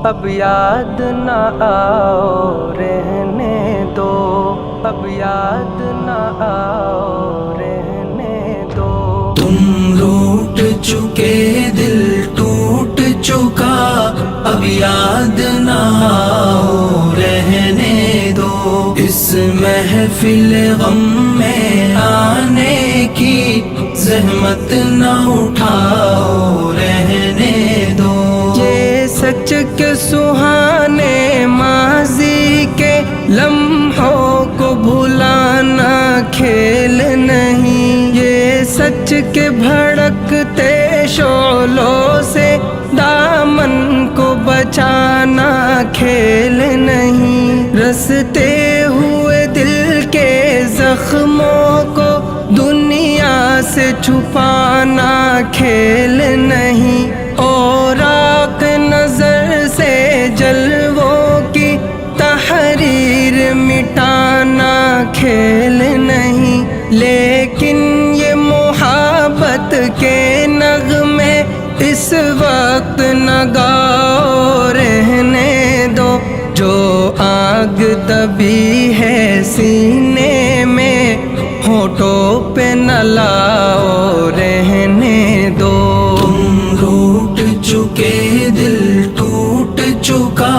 اب یاد نہ آؤ رہنے دو، اب یاد نہ آؤ رہنے دو۔ تم روٹ چکے دل ٹوٹ چکا، اب یاد نہ آؤ رہنے دو۔ اس محفل غم میں آنے کی زحمت نہ اٹھاؤ رہنے دو۔ یہ سچ کے سہانے ماضی کے لمحوں کو بھلانا کھیل نہیں، یہ سچ کے بھڑکتے شعلوں سے دامن کو بچانا کھیل نہیں۔ رستے ہوئے دل کے زخموں کو دنیا سے چھپانا کھیل نہیں، اور آنکھ نظر سے جلووں کی تحریر مٹانا کھیل نہیں۔ لیکن یہ محبت کے نغمے اس وقت نہ گاؤ رہنے دو، جو آگ دبی ہے سینے میں ہونٹوں پہ نہ لاؤ رہنے دو۔ تم روٹ چکے دل ٹوٹ چکا،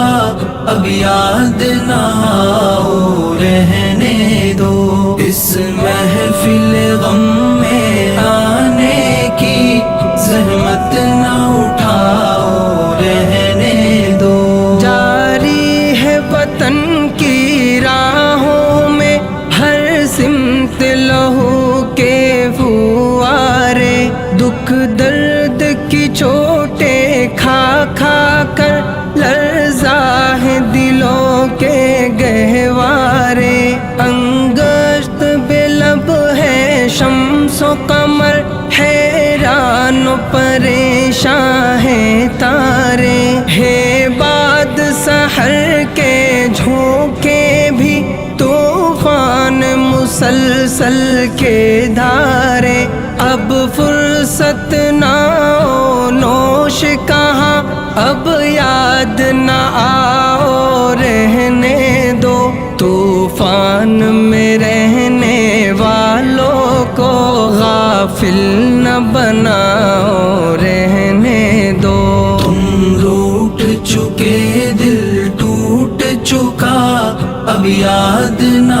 اب یاد نہ آؤ رہنے دو۔ اس محفل غم میں آنے کی زحمت نہ اٹھاؤ رہنے دو۔ جاری ہے وطن کی راہوں میں ہر سمت لہو کے فوارے، دکھ درد کی چوٹیں کھا کھا کر لرزا ہے دلوں کے گہوارے۔ انگشت بے لب ہے شمس و قمر، حیران و پریشاں ہیں تارے، ہے باد سحر کے جھونکے بھی طوفان مسلسل کے دھارے۔ اب فرصت نہ نوش کہاں، اب یاد نہ آؤ رہنے دو۔ طوفان میں رہنے والوں کو غافل نہ بناؤ رہنے دو۔ تم روٹ چکے دل ٹوٹ چکا، اب یاد نہ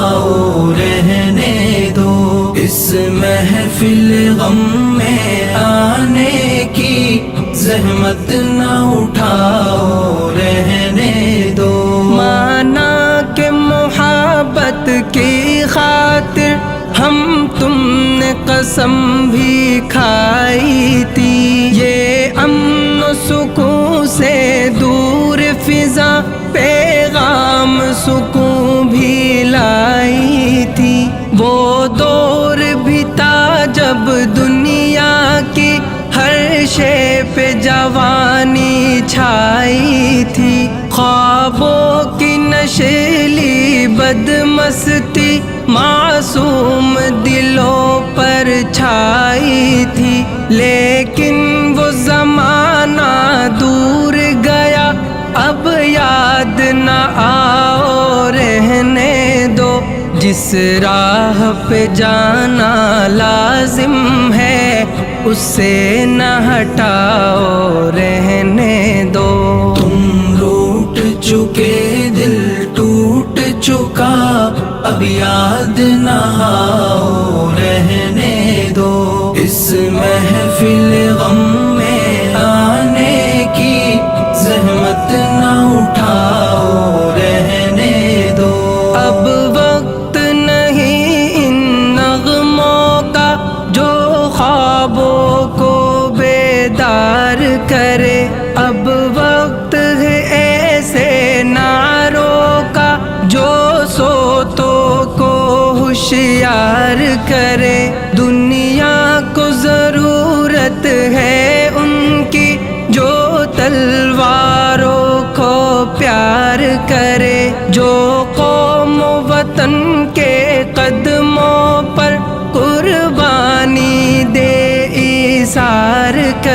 آؤ رہنے دو۔ اس محفل غم میں آنے کی زحمت نہ اٹھاؤ رہنے دو۔ مانا کہ محبت کی خاطر ہم تم نے قسم بھی کھائی تھی، یہ امن و سکون سے دور فضا پیغام سکون بھی لائی تھی۔ وہ دور بھی تھا جب دنیا کی ہر شے پہ جوانی چھائی تھی، خوابوں کی نشیلی بدمستی معصوم دلوں پر چھائی تھی۔ لیکن وہ زمانہ دور گیا، اب یاد نہ آؤ رہنے دو۔ جس راہ پہ جانا لازم ہے اس سے نہ ہٹاؤ رہنے دو۔ تم روٹ چکے دل ٹوٹ چکا، اب یاد نہ آؤ رہنے دو۔ اس محفل غم میں آنے کی زحمت نہ اٹھاؤ رہنے دو۔ اب وقت نہیں ان نغموں کا جو خوابوں کو بیدار کرے، اب وقت ہے ایسے نعروں کا جو سوتوں کو ہوشیار کرے۔ دنیا کو ضرورت ہے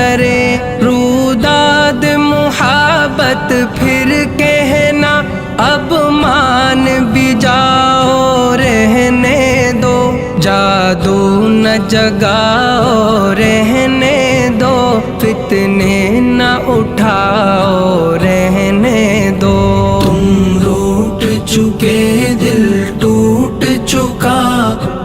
کرے روداد محبت پھر کہنا اب مان بھی جاؤ رہنے دو جادو نہ جگاؤ رہنے دو فتنے نہ اٹھاؤ رہنے دو تم روٹ چکے دل ٹوٹ چکا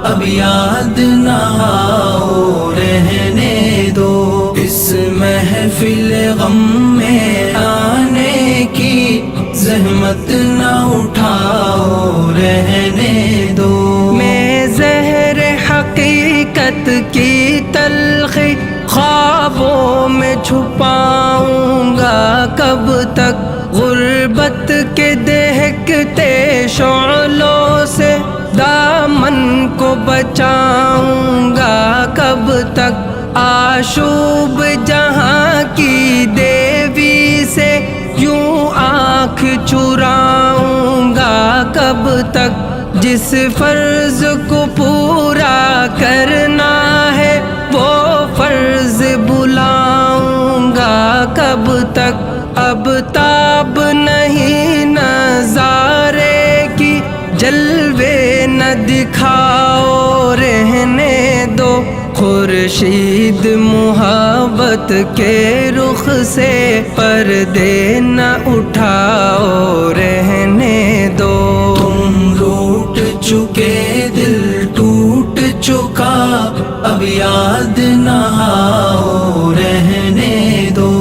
اب یاد نہ آؤ رہنے دو اس محفل غم میں آنے کی زحمت نہ اٹھاؤ رہنے دو میں زہر حقیقت کی تلخی خوابوں میں چھپاؤں گا کب تک غربت کے دہکتے شعلوں سے دامن کو بچاؤں گا کب تک آشوب جہاں کی دیوی سے یوں آنکھ چراؤں گا کب تک جس فرض کو پورا کرنا ہے وہ فرض بلاؤں گا کب تک اب تاب نہیں نظارے کی جلوے نہ دکھاؤ رہنے دو خورشید محبت کے رخ سے پردے نہ اٹھاؤ رہنے دو تم روٹ چکے دل ٹوٹ چکا اب یاد نہ آؤ رہنے دو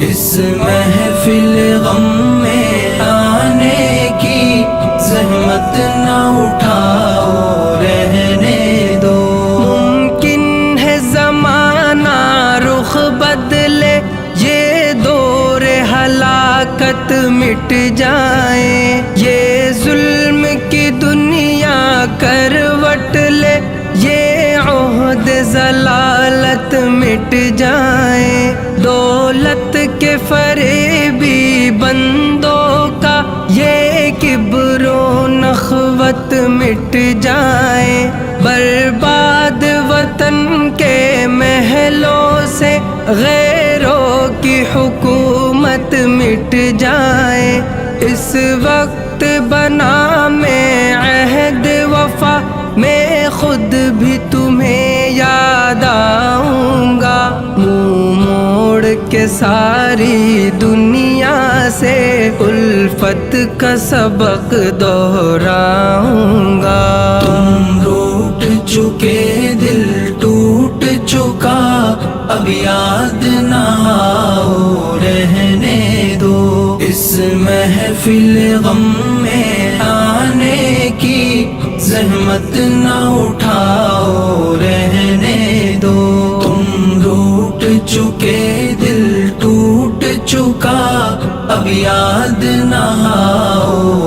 اس محفل غم میں آنے کی زحمت نہ اٹھاؤ رہنے دو ممکن ہے زمانہ رخ بدلے یہ دور ہلاکت مٹ جائے یہ ظلم کی دنیا کروٹ لے یہ عہد ضلالت مٹ جائے دولت کے فریبی بندوں کا یہ کبر و نخوت مٹ جائے برباد وطن کے محلوں سے غیروں کی حکومت مٹ جائے اس وقت بنا میں عہد وفا میں خود بھی تمہیں یاد آؤں گا منہ موڑ کے ساری دنیا سے الفت کا سبق دہراؤں گا تم روٹ چکے دل ٹوٹ چکا اب یاد نہ آؤ رہنے دو اس محفل غم میں آنے کی زحمت نہ اٹھاؤ رہنے دو تم روٹ چکے دل ٹوٹ چکا اب یاد نہ آؤ